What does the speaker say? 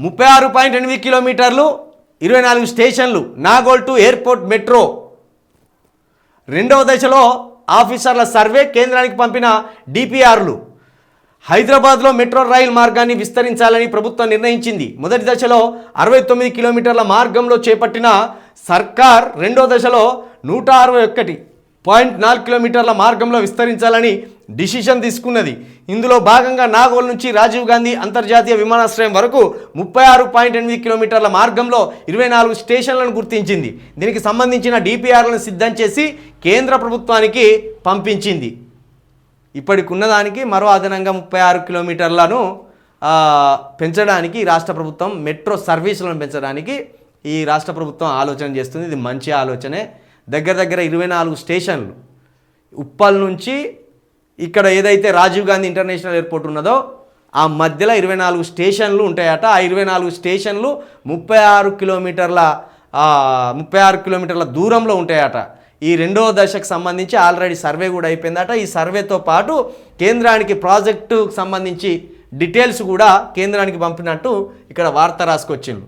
36.8 కిలోమీటర్లు, 24 స్టేషన్లు, Nagole to airport metro. రెండవ దశలో ఆఫీసర్ల సర్వే, కేంద్రానికి పంపిన డిపిఆర్లు. హైదరాబాద్లో మెట్రో రైలు మార్గాన్ని విస్తరించాలని ప్రభుత్వం నిర్ణయించింది. మొదటి దశలో 69 కిలోమీటర్ల మార్గంలో చేపట్టిన సర్కార్ రెండో దశలో 161.4 కిలోమీటర్ల మార్గంలో విస్తరించాలని డిసిషన్ తీసుకున్నది. ఇందులో భాగంగా నాగోల్ నుంచి రాజీవ్ గాంధీ అంతర్జాతీయ విమానాశ్రయం వరకు 36.8 కిలోమీటర్ల మార్గంలో 24 స్టేషన్లను గుర్తించింది. దీనికి సంబంధించిన డిపిఆర్లను సిద్ధం చేసి కేంద్ర ప్రభుత్వానికి పంపించింది. ఇప్పటికి ఉన్నదానికి మరో అదనంగా 36 కిలోమీటర్లను పెంచడానికి రాష్ట్ర ప్రభుత్వం, మెట్రో సర్వీసులను పెంచడానికి ఈ రాష్ట్ర ప్రభుత్వం ఆలోచన చేస్తుంది. ఇది మంచి ఆలోచనే. దగ్గర 24 స్టేషన్లు, ఉప్పల్ నుంచి ఇక్కడ ఏదైతే రాజీవ్ గాంధీ ఇంటర్నేషనల్ ఎయిర్పోర్ట్ ఉన్నదో ఆ మధ్యలో 24 స్టేషన్లు ఉంటాయట. ఆ 24 స్టేషన్లు 36 కిలోమీటర్ల దూరంలో ఉంటాయట. ఈ రెండవ దశకు సంబంధించి ఆల్రెడీ సర్వే కూడా అయిపోయిందట. ఈ సర్వేతో పాటు కేంద్రానికి ప్రాజెక్టుకు సంబంధించి డీటెయిల్స్ కూడా కేంద్రానికి పంపినట్టు ఇక్కడ వార్త రాసుకొచ్చిండ్రు.